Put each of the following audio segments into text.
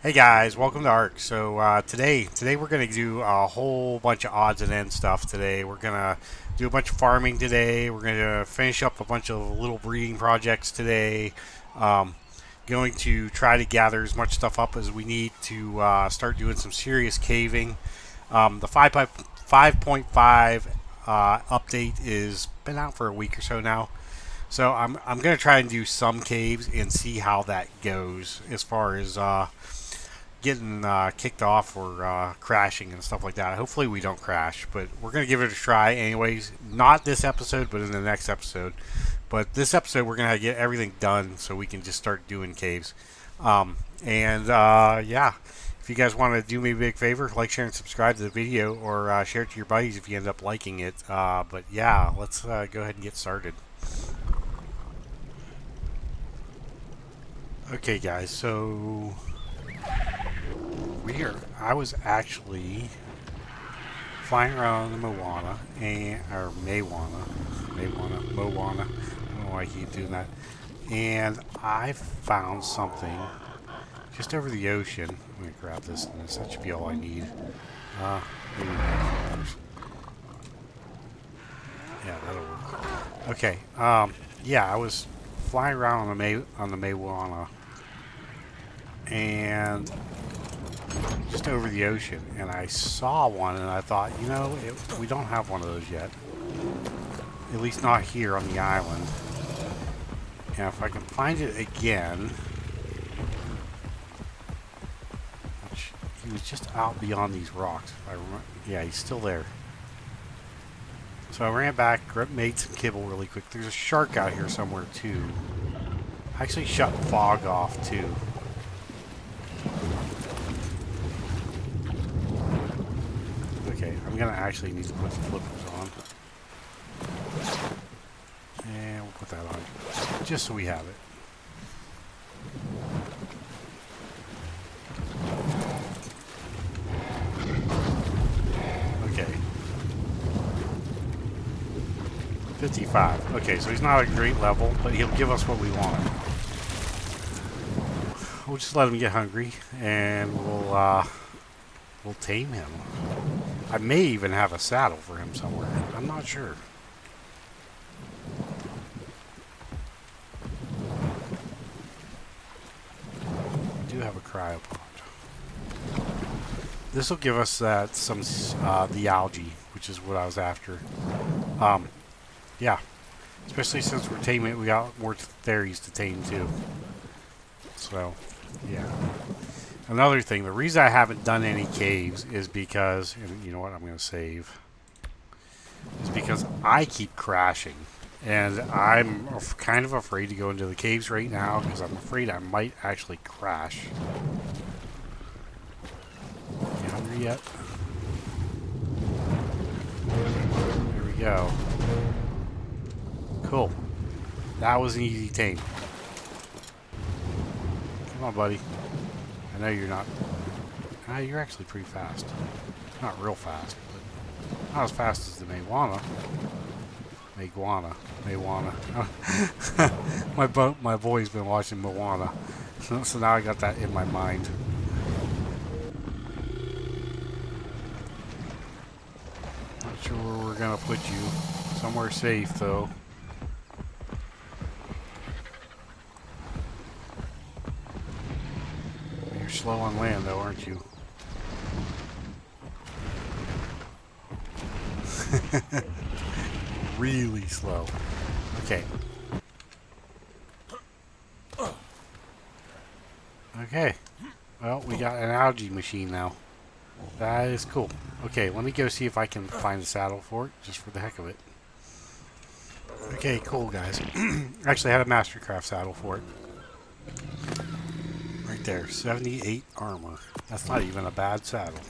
Hey guys, welcome to ARK. So today we're gonna do a whole bunch of odds and ends stuff. Today we're gonna do a bunch of farming today. We're gonna finish up a bunch of little breeding projects today. Um, Going to try to gather as much stuff up as we need to start doing some serious caving. The 5.5 update is been out for a week or so now. So I'm going to try and do some caves and see how that goes as far as getting kicked off or crashing and stuff like that. Hopefully we don't crash, but we're going to give it a try anyways. Not this episode, but in the next episode. But this episode we're going to get everything done so we can just start doing caves. Yeah, if you guys want to do me a big favor, like, share, and subscribe to the video, or share it to your buddies if you end up liking it. But yeah, let's go ahead and get started. Okay, guys, so I was actually flying around the Moana, or Moana. I don't know why I keep doing that. And I found something just over the ocean. I'm going to grab this, and that should be all I need. Maybe $9. Yeah, that'll work. Okay, yeah, I was flying around on the Moana, and just over the ocean, and I saw one, and I thought, we don't have one of those yet. At least not here on the island. And if I can find it again, which he was just out beyond these rocks. If I remember, yeah, he's still there. So I ran back, made some kibble really quick. There's a shark out here somewhere too. I actually shut fog off too. Okay, I'm gonna actually need to put the flippers on. And we'll put that on, just so we have it. Okay. 55. Okay, so he's not a great level, but he'll give us what we want. We'll just let him get hungry, and we'll tame him. I may even have a saddle for him somewhere. I'm not sure. I do have a cryopod. This will give us the algae, which is what I was after. Yeah, especially since we're taming it, we got more fairies to tame too. So, yeah. Another thing, the reason I haven't done any caves is because, and you know what, I'm going to save, is because I keep crashing. And I'm kind of afraid to go into the caves right now because I'm afraid I might actually crash. You hungry yet? There we go. Cool. That was an easy tame. Come on, buddy. I know you're not. You're actually pretty fast. Not real fast, but not as fast as the Moana. My boy's been watching Moana, so now I got that in my mind. Not sure where we're gonna put you. Somewhere safe, though. You're slow on land, though, aren't you? Really slow. Okay. Okay. Well, we got an algae machine now. That is cool. Okay, let me go see if I can find a saddle for it, just for the heck of it. Okay, cool, guys. Actually, I had a Mastercraft saddle for it. Right there, 78 armor. That's not even a bad saddle.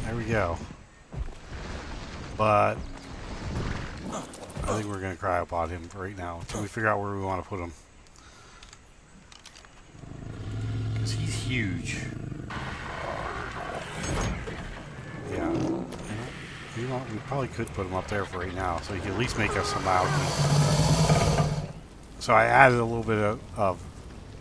There we go. But I think we're going to cryopod him right now until we figure out where we want to put him. Because he's huge. Yeah. You know, we probably could put him up there for right now, so he can at least make us some algae. So I added a little bit of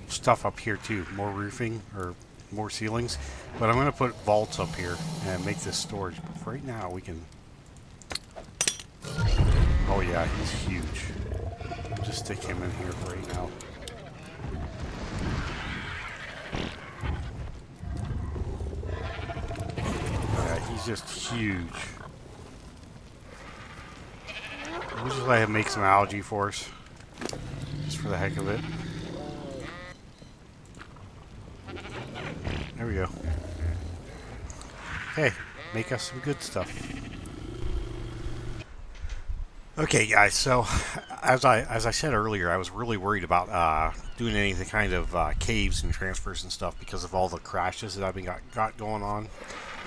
stuff up here too, more roofing or more ceilings. But I'm going to put vaults up here and make this storage. But for right now, we can. Oh yeah, he's huge. I'll just stick him in here for right now. He's just huge. We'll just let him make some algae for us. Just for the heck of it. There we go. Okay, make us some good stuff. Okay, guys. So, as I said earlier, I was really worried about doing any kind of caves and transfers and stuff because of all the crashes that I've been got going on.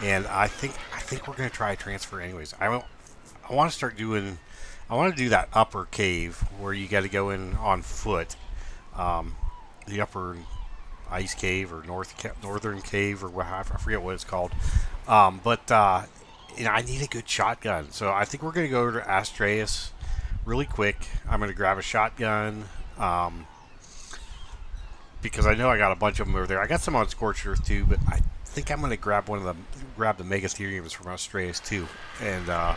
And I think we're gonna try a transfer anyways. I want to start doing. I want to do that upper cave where you got to go in on foot. The upper ice cave or northern cave or what, I forget what it's called. But you know, I need a good shotgun, so I think we're gonna go to Astraeos really quick. I'm gonna grab a shotgun because I know I got a bunch of them over there. I got some on Scorched Earth too, but I think I'm gonna grab grab the Megatheriums from Astraeos too, and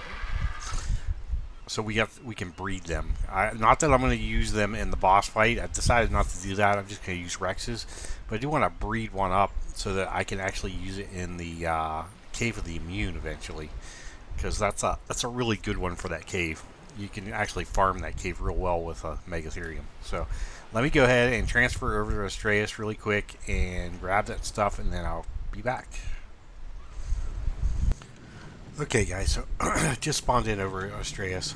so we can breed them. Not that I'm going to use them in the boss fight. I've decided not to do that. I'm just going to use Rexes. But I do want to breed one up so that I can actually use it in the Cave of the Immune eventually. Because that's a really good one for that cave. You can actually farm that cave real well with a Megatherium. So let me go ahead and transfer over to Astraeos really quick and grab that stuff, and then I'll be back. Okay, guys, so just spawned in over at Astraeos.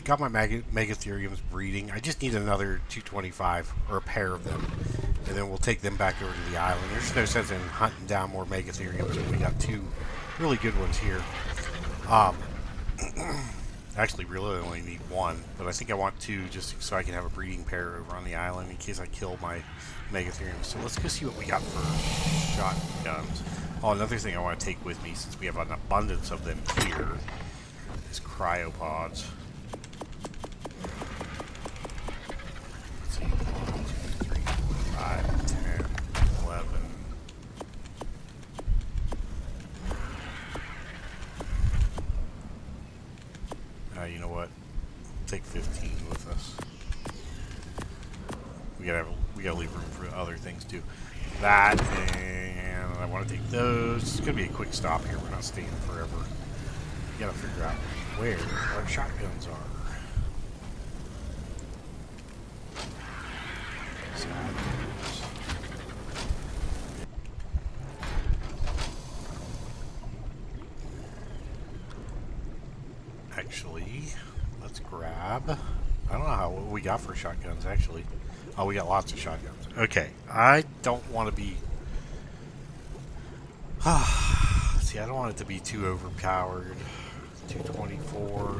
Got my Megatheriums breeding. I just need another 225 or a pair of them, and then we'll take them back over to the island. There's no sense in hunting down more Megatheriums when we got two really good ones here. Actually, really only need one, but I think I want two just so I can have a breeding pair over on the island in case I kill my Megatheriums. So let's go see what we got for shotguns. Oh, another thing I want to take with me, since we have an abundance of them here, is cryopods. Let's see, 1, 2, 3, 4, 5, 10, 11. You know what? Take 15 with us. We gotta leave room for other things too. That, and I want to take those. It's gonna be a quick stop here. We're not staying forever. We gotta figure out where our shotguns are. Actually, let's grab. I don't know what we got for shotguns. Actually, oh, we got lots of shotguns. Okay, I don't want to be. See, I don't want it to be too overpowered. 224.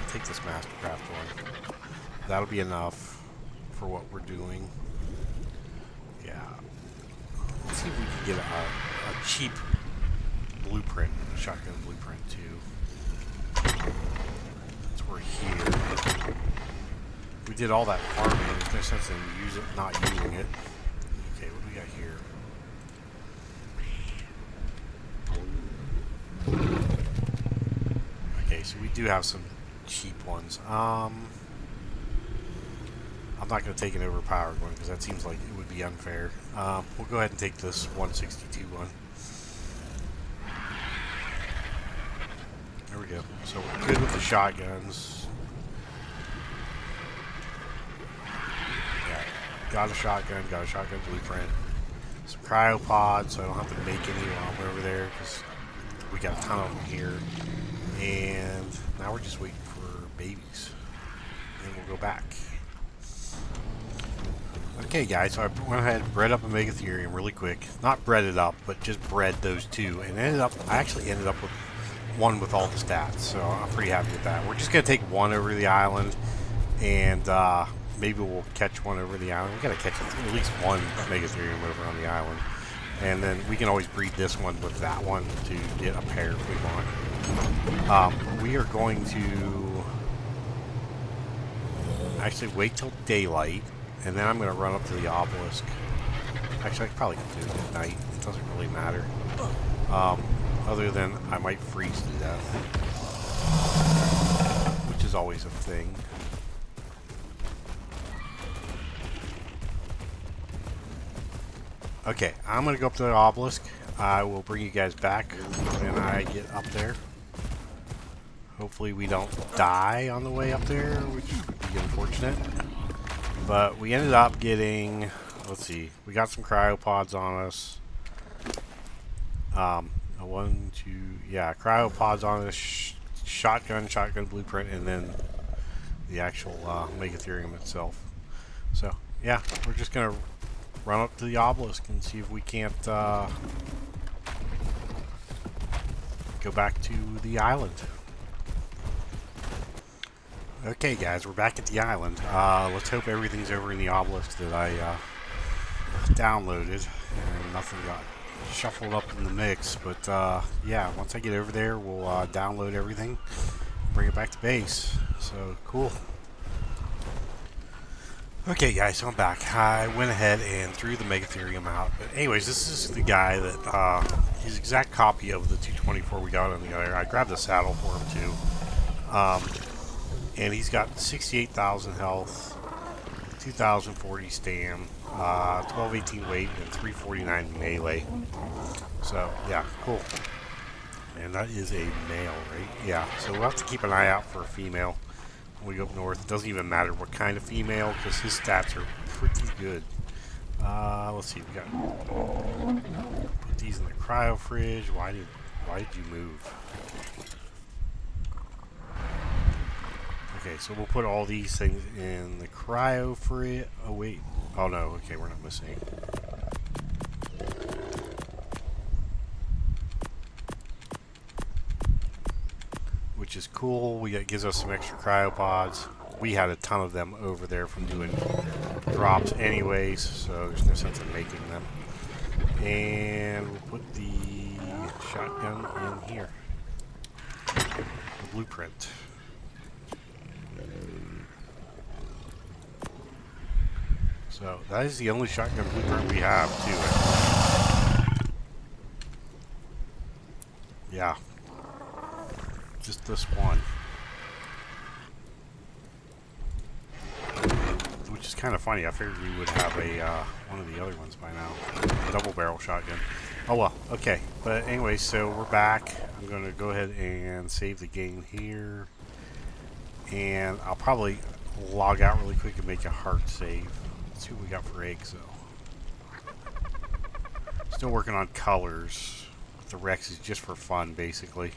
Take this Mastercraft one. That'll be enough for what we're doing. Yeah. Let's see if we can get a cheap blueprint, shotgun blueprint too. Since we're here. We did all that farming. There's no sense in not using it. Okay, what do we got here? Okay, so we do have some cheap ones. I'm not going to take an overpowered one because that seems like it would be unfair. We'll go ahead and take this 162 one. There we go. So we're good with the shotguns. Yeah, got a shotgun blueprint. Some cryopods, so I don't have to make any while I'm over there because we got a ton of them here. And now we're just waiting for babies. And we'll go back. Okay, guys, so I went ahead and bred up a Megatherium really quick. Not bred it up, but just bred those two. And I actually ended up with one with all the stats, so I'm pretty happy with that. We're just going to take one over the island, and maybe we'll catch one over the island. We got to catch at least one Megatherium over on the island. And then we can always breed this one with that one to get a pair if we want. We are going to... actually wait till daylight, and then I'm going to run up to the obelisk. Actually, I probably could do it at night. It doesn't really matter. Other than I might freeze to death, which is always a thing. Okay, I'm going to go up to the obelisk. I will bring you guys back when I get up there. Hopefully we don't die on the way up there, which would be unfortunate. But we ended up getting, let's see, we got some cryopods on us. Cryopods on us, shotgun blueprint, and then the actual Megatherium itself. So, yeah, we're just going to run up to the obelisk and see if we can't go back to the island. Okay, guys, we're back at the island. Let's hope everything's over in the obelisk that I downloaded, and nothing got shuffled up in the mix. But yeah, once I get over there, we'll download everything, bring it back to base. So cool. Okay, guys, so I'm back. I went ahead and threw the Megatherium out. But anyways, this is the guy that his exact copy of the 224 we got on the other. I grabbed the saddle for him too. And he's got 68,000 health, 2,040 stam, 1218 weight, and 349 melee. So, yeah, cool. And that is a male, right? Yeah, so we'll have to keep an eye out for a female when we go up north. It doesn't even matter what kind of female, because his stats are pretty good. Let's see, we got put these in the cryo fridge. Why did you move? Okay, so we'll put all these things in the cryo fridge. Oh wait, oh no. Okay, we're not missing. Which is cool. It gives us some extra cryopods. We had a ton of them over there from doing drops anyways, so there's no sense in making them. And we'll put the shotgun in here. The blueprint. So that is the only shotgun blueprint we have too. Yeah. Just this one. Which is kind of funny. I figured we would have a one of the other ones by now. Double barrel shotgun. Oh well, okay. But anyway, so we're back. I'm going to go ahead and save the game here. And I'll probably log out really quick and make a hard save. Let's see what we got for eggs though. Still working on colors. The Rex is just for fun, basically.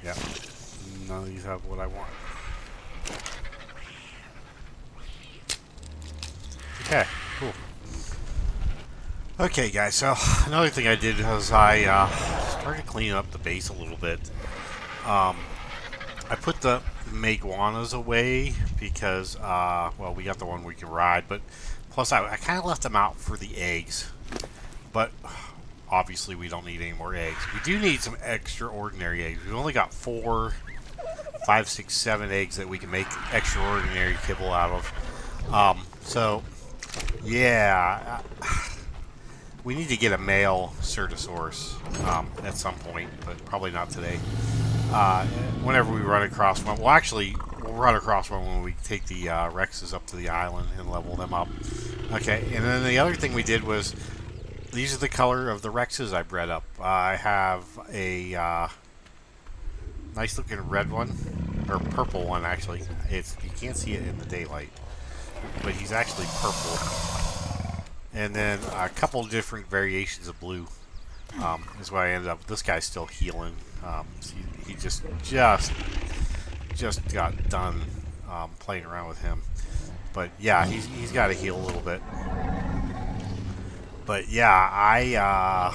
Yep. None of these have what I want. Okay, cool. Okay, guys, so another thing I did was I started cleaning up the base a little bit. I put the Meguanas away because, well, we got the one we can ride, but plus I kind of left them out for the eggs. But obviously we don't need any more eggs. We do need some extraordinary eggs. We've only got 4, 5, 6, 7 eggs that we can make extraordinary kibble out of. So, yeah, we need to get a male Certosaurus at some point, but probably not today. Whenever we run across one, well, actually, we'll run across one when we take the Rexes up to the island and level them up. Okay, and then the other thing we did was, these are the color of the Rexes I bred up. I have a nice looking red one, or purple one actually. You can't see it in the daylight, but he's actually purple. And then a couple different variations of blue. Is what I ended up with. This guy's still healing. He just got done playing around with him. But yeah, he's got to heal a little bit. But yeah,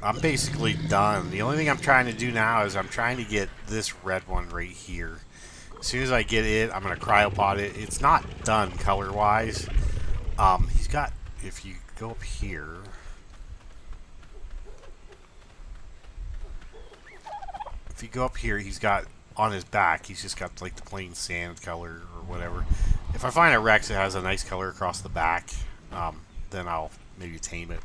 I'm basically done. The only thing I'm trying to do now is I'm trying to get this red one right here. As soon as I get it, I'm gonna cryopod it. It's not done color-wise. He's got, if you go up here, if you go up here, he's got on his back, he's just got like the plain sand color or whatever. If I find a Rex that has a nice color across the back, then I'll maybe tame it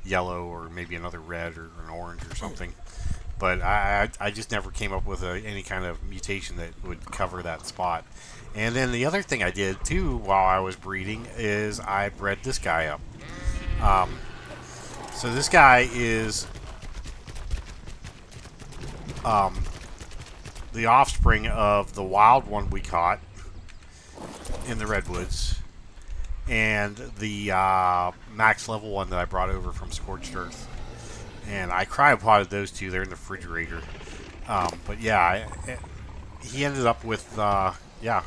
yellow or maybe another red or an orange or something. But I just never came up with any kind of mutation that would cover that spot. And then the other thing I did too while I was breeding is I bred this guy up. So this guy is the offspring of the wild one we caught in the redwoods and the max level one that I brought over from Scorched Earth. And I cryopotted those two. They're in the refrigerator. But yeah, he ended up with, yeah,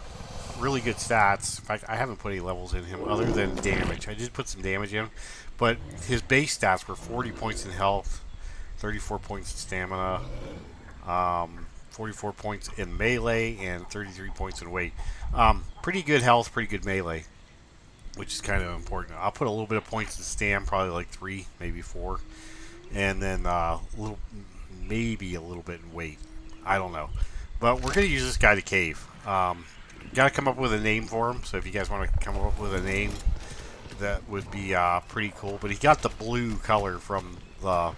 really good stats. In fact, I haven't put any levels in him other than damage. I did put some damage in him. But his base stats were 40 points in health, 34 points in stamina, 44 points in melee, and 33 points in weight. Pretty good health, pretty good melee, which is kind of important. I'll put a little bit of points in stam, probably like 3, maybe 4. And then maybe a little bit in weight. I don't know. But we're going to use this guy to cave. Got to come up with a name for him. So if you guys want to come up with a name, that would be pretty cool. But he got the blue color from the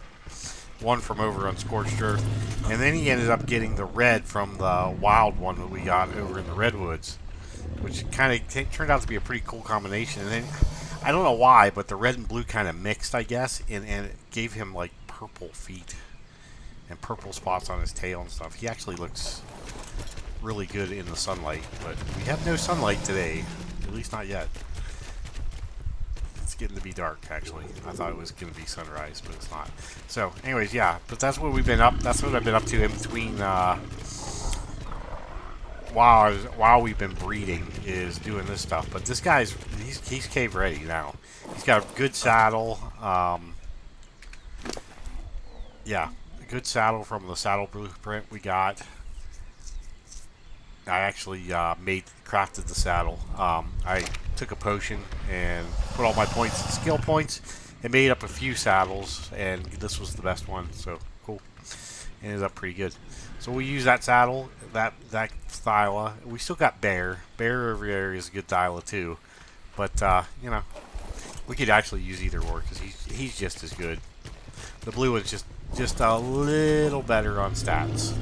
one from over on Scorched Earth. And then he ended up getting the red from the wild one that we got over in the Redwoods. Which kind of turned out to be a pretty cool combination. And then I don't know why, but the red and blue kind of mixed, I guess, and it gave him like purple feet and purple spots on his tail and stuff. He actually looks really good in the sunlight, but we have no sunlight today, at least not yet. It's getting to be dark, actually. I thought it was going to be sunrise, but it's not. So, anyways, yeah, but that's what we've been up. That's what I've been up to in between. While we've been breeding, is doing this stuff. But this guy's he's cave ready now. He's got a good saddle. Yeah, a good saddle from the saddle blueprint we got. I actually crafted the saddle. I took a potion and put all my points in skill points and made up a few saddles, and this was the best one. So cool. Ended up pretty good. So we use that saddle, that Thyla. We still got Bear. Bear over there is a good Thyla too. But, you know, we could actually use either or because he's just as good. The blue one's just a little better on stats.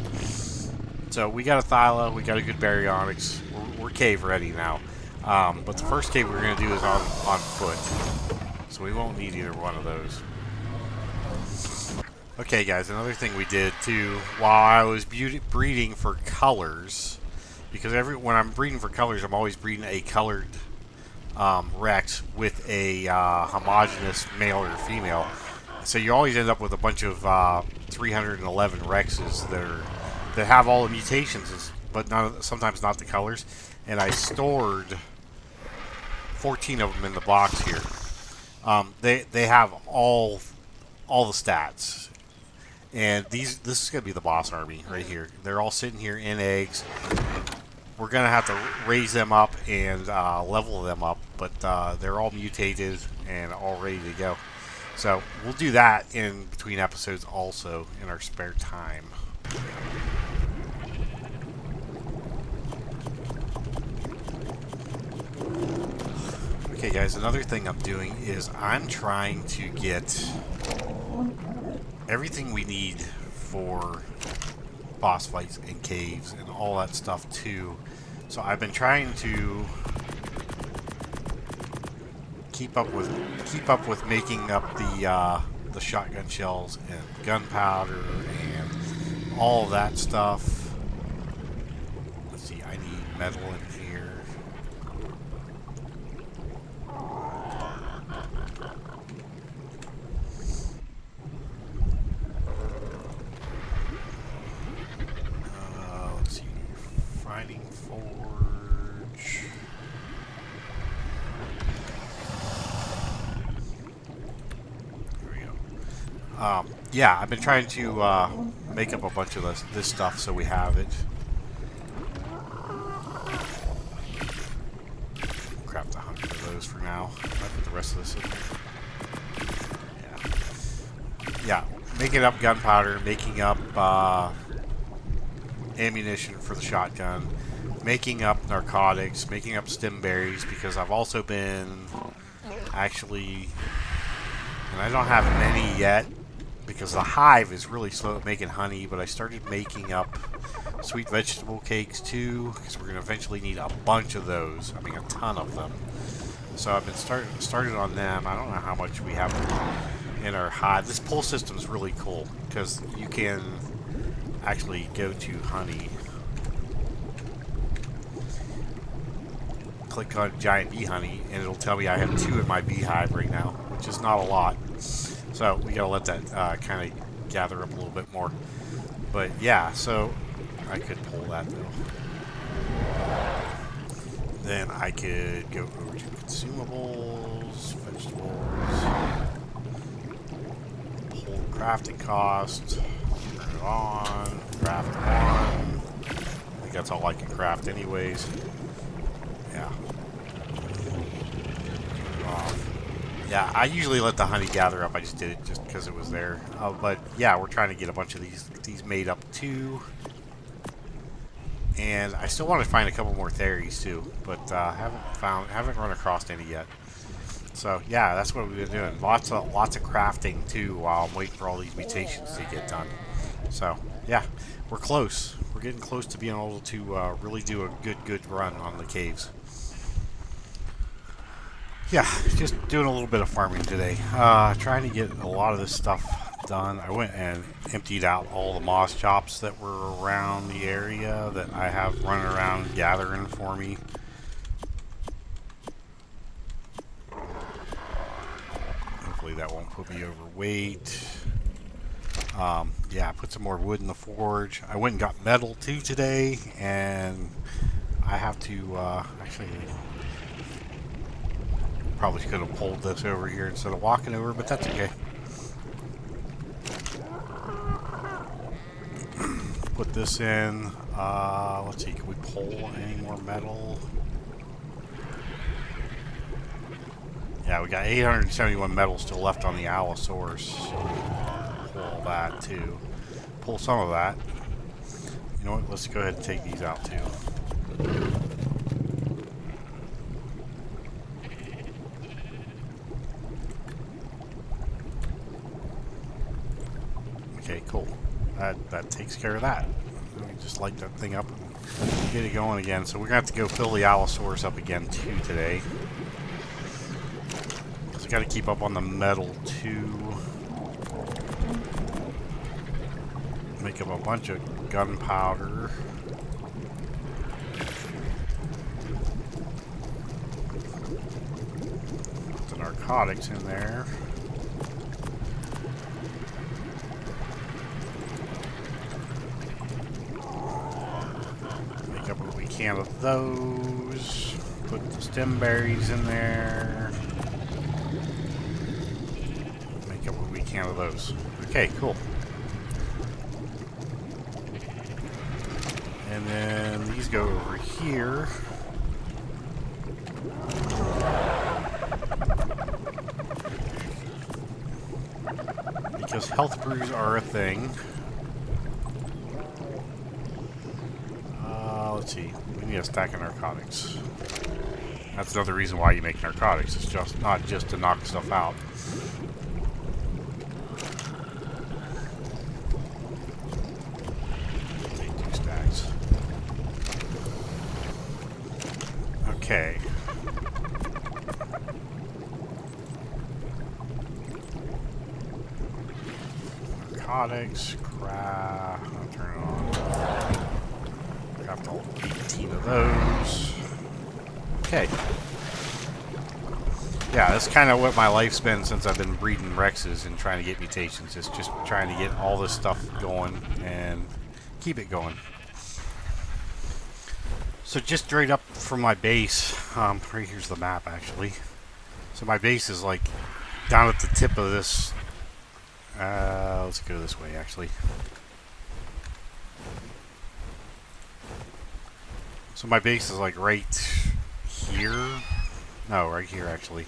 So we got a Thyla, we got a good Baryonyx. We're cave ready now. But the first cave we're going to do is on foot. So we won't need either one of those. Okay, guys, another thing we did too while I was breeding for colors, because when I'm breeding for colors, I'm always breeding a colored Rex with a homogeneous male or female. So you always end up with a bunch of 311 Rexes that have all the mutations, but sometimes not the colors. And I stored 14 of them in the box here. They have all the stats. And this is going to be the boss army right here. They're all sitting here in eggs. We're going to have to raise them up and level them up, but they're all mutated and all ready to go. So we'll do that in between episodes also in our spare time. Okay, guys, another thing I'm doing is I'm trying to get everything we need for boss fights and caves and all that stuff too. So I've been trying to keep up with making up the shotgun shells and gunpowder and all of that stuff. Let's see, I need metal in here. Yeah, I've been trying to make up a bunch of this stuff so we have it. Craft 100 of those for now. I put the rest of this in there. Yeah, making up gunpowder, making up ammunition for the shotgun, making up narcotics, making up stem berries, because I've also been actually, and I don't have many yet because the hive is really slow at making honey, but I started making up sweet vegetable cakes too, because we're going to eventually need a bunch of those. I mean, a ton of them. So I've been started on them. I don't know how much we have in our hive. This pull system is really cool because you can actually go to honey, click on giant bee honey, and it'll tell me I have 2 in my beehive right now, which is not a lot. So we gotta let that kind of gather up a little bit more. But yeah, so I could pull that though. Then I could go over to consumables, vegetables, pull the crafting cost, turn it on, craft 1. I think that's all I can craft anyways. Yeah. Yeah, I usually let the honey gather up. I just did it just because it was there. But yeah, we're trying to get a bunch of these made up too. And I still want to find a couple more theories too, but haven't run across any yet. So yeah, that's what we've been doing. Lots of crafting too, while I'm waiting for all these mutations to get done. So yeah, we're close. We're getting close to being able to really do a good run on the caves. Yeah, just doing a little bit of farming today. Trying to get a lot of this stuff done. I went and emptied out all the moss chops that were around the area that I have running around gathering for me. Hopefully that won't put me overweight. Yeah, put some more wood in the forge. I went and got metal too today, and I have to actually... Probably could have pulled this over here instead of walking over, but that's okay. Put this in. Let's see, can we pull any more metal? Yeah, we got 871 metal still left on the Allosaurus. Pull all that too. Pull some of that. You know what? Let's go ahead and take these out too. Okay, cool. That takes care of that. Let me just light that thing up and get it going again. So we're going to have to go fill the Allosaurus up again too today. Because we got to keep up on the metal too. Make up a bunch of gunpowder. Put the narcotics in there. What we can of those. Put the stem berries in there. Make up what we can of those. Okay, cool. And then these go over here. Because health brews are a thing. Let's see. We need a stack of narcotics. That's another reason why you make narcotics. It's just not just to knock stuff out. Take 2 stacks. Okay. Narcotics, craft. I'll turn it on. Craft all 18 of those. Okay. Yeah, that's kind of what my life's been since I've been breeding Rexes and trying to get mutations. It's just trying to get all this stuff going and keep it going. So just straight up from my base, right here's the map actually. So my base is like down at the tip of this. Let's go this way actually. So my base is like right here. No, right here actually.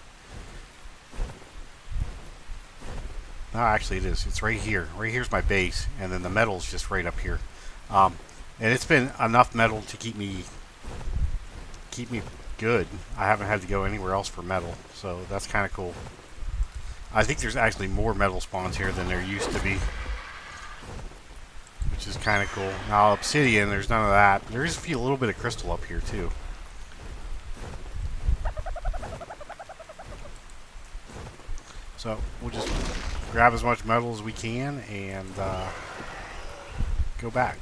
No, actually it is. It's right here. Right here's my base, and then the metal's just right up here. and it's been enough metal to keep me good. I haven't had to go anywhere else for metal, so that's kind of cool. I think there's actually more metal spawns here than there used to be, which is kind of cool. Now obsidian, there's none of that. There's a little bit of crystal up here too. So we'll just grab as much metal as we can and go back.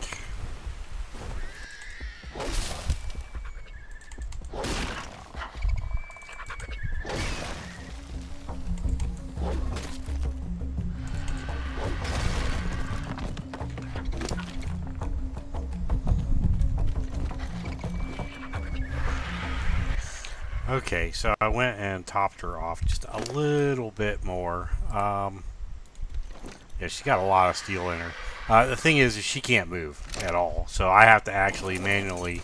Okay, so I went and topped her off just a little bit more. Yeah, she's got a lot of steel in her. The thing is she can't move at all, so I have to actually manually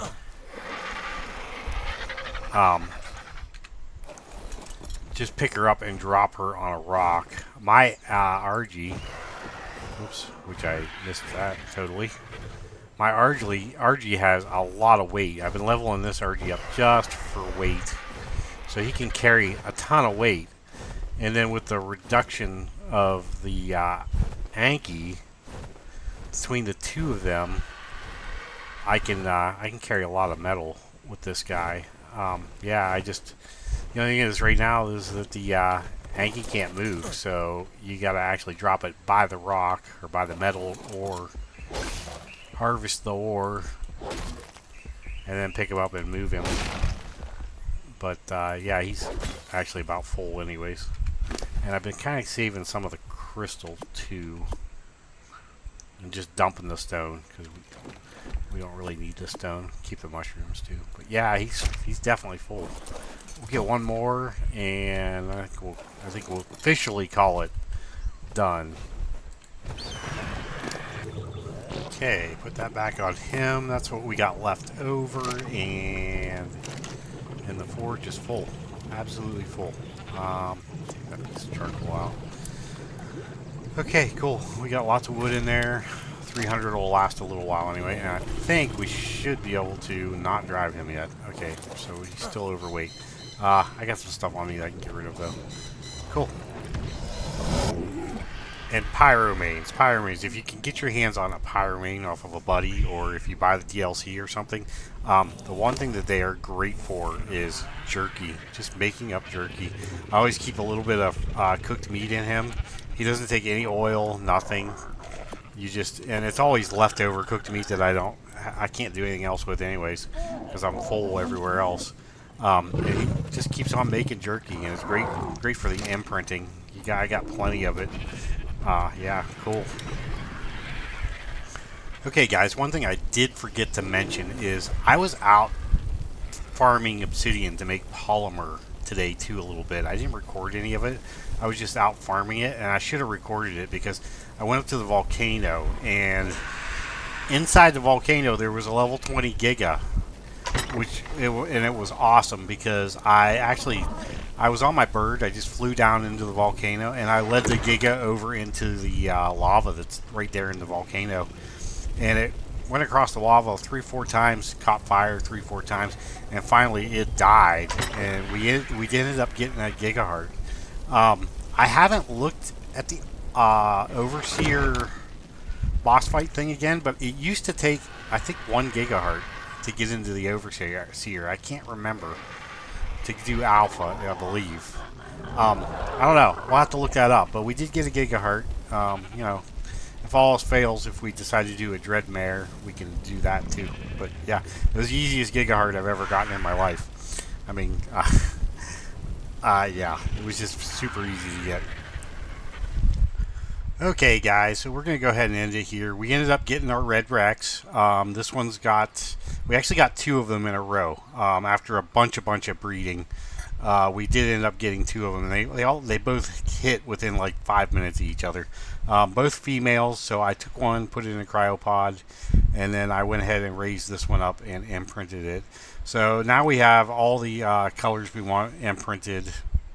just pick her up and drop her on a rock. My Argy, oops, which I missed that totally. My Argy has a lot of weight. I've been leveling this Argy up just for weight. So he can carry a ton of weight, and then with the reduction of the Anki between the two of them, I can carry a lot of metal with this guy. Yeah, the only thing is right now is that the Anki can't move, so you got to actually drop it by the rock or by the metal, or harvest the ore and then pick him up and move him. But yeah, he's actually about full anyways. And I've been kind of saving some of the crystal too, and just dumping the stone because we don't really need the stone. Keep the mushrooms too. But yeah, he's definitely full. We'll get one more, and I think we'll officially call it done. Okay, put that back on him. That's what we got left over, and the forge is full, absolutely full. Take that piece of charcoal out. Okay, cool. We got lots of wood in there. 300 will last a little while anyway, and I think we should be able to not drive him yet. Okay, so he's still overweight. I got some stuff on me that I can get rid of though. Cool. And pyromanes. If you can get your hands on a pyromane off of a buddy, or if you buy the DLC or something, the one thing that they are great for is jerky. Just making up jerky. I always keep a little bit of cooked meat in him. He doesn't take any oil, nothing. And it's always leftover cooked meat that I can't do anything else with anyways, because I'm full everywhere else. And he just keeps on making jerky, and it's great for the imprinting. I got plenty of it. Yeah, cool. Okay, guys, one thing I did forget to mention is I was out farming obsidian to make polymer today too a little bit. I didn't record any of it. I was just out farming it, and I should have recorded it because I went up to the volcano, and inside the volcano there was a level 20 Giga, and it was awesome because I was on my bird. I just flew down into the volcano, and I led the Giga over into the lava that's right there in the volcano. And it went across the lava 3-4 times, caught fire 3-4 times, and finally it died. And we ended up getting that Giga heart. I haven't looked at the Overseer boss fight thing again, but it used to take, I think, 1 Giga heart to get into the Overseer. I can't remember. To do alpha, I believe. I don't know. We'll have to look that up. But we did get a Giga heart. You know, if all else fails, if we decide to do a Dreadmare, we can do that too. But yeah, it was the easiest Giga heart I've ever gotten in my life. I mean, yeah, it was just super easy to get. Okay, guys, so we're going to go ahead and end it here. We ended up getting our Red Rex. This one's we actually got 2 of them in a row. After a bunch of breeding, we did end up getting 2 of them. They both hit within like 5 minutes of each other. Both females, so I took one, put it in a cryopod, and then I went ahead and raised this one up and imprinted it. So now we have all the colors we want imprinted,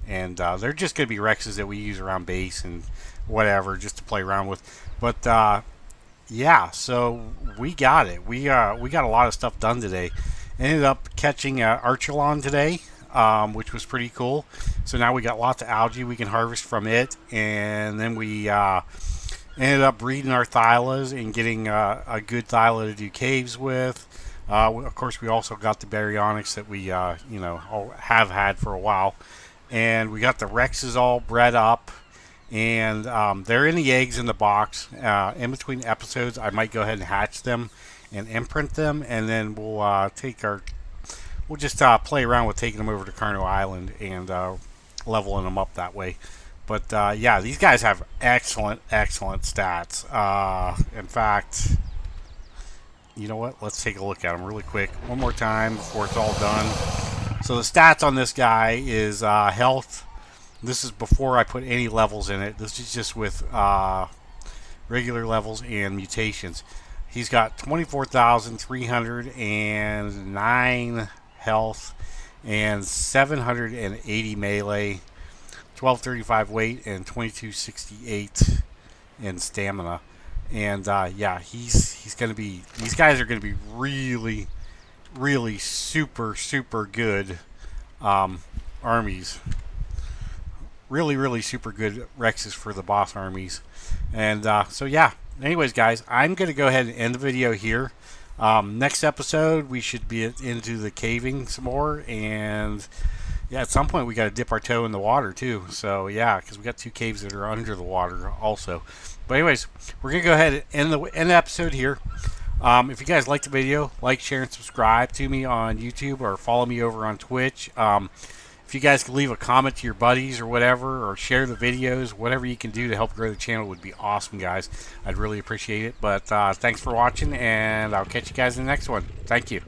and they're just going to be Rexes that we use around base and whatever, just to play around with. But yeah, so we got it. We got a lot of stuff done today. Ended up catching Archelon today, which was pretty cool. So now we got lots of algae we can harvest from it, and then we ended up breeding our thylas and getting a good thyla to do caves with. Of course, we also got the baryonyx that we have had for a while, and we got the rexes all bred up. And they're in the eggs in the box. In between episodes, I might go ahead and hatch them and imprint them, and then we'll just play around with taking them over to Carno Island and leveling them up that way. But yeah, these guys have excellent stats. In fact, you know what? Let's take a look at them really quick one more time before it's all done. So the stats on this guy is health. This is before I put any levels in it. This is just with regular levels and mutations. He's got 24,309 health and 780 melee, 1235 weight, and 2268 in stamina. And yeah, he's going to be. These guys are going to be really super good armies. Really super good Rexes for the boss armies. And so yeah, anyways guys, I'm going to go ahead and end the video here. Next episode we should be into the caving some more, and yeah, at some point we got to dip our toe in the water too. So yeah, because we got 2 caves that are under the water also. But anyways, we're going to go ahead and end the episode here. If you guys liked the video, like, share, and subscribe to me on YouTube, or follow me over on Twitch. If you guys could leave a comment to your buddies or whatever, or share the videos, whatever you can do to help grow the channel would be awesome, guys. I'd really appreciate it. But thanks for watching, and I'll catch you guys in the next one. Thank you.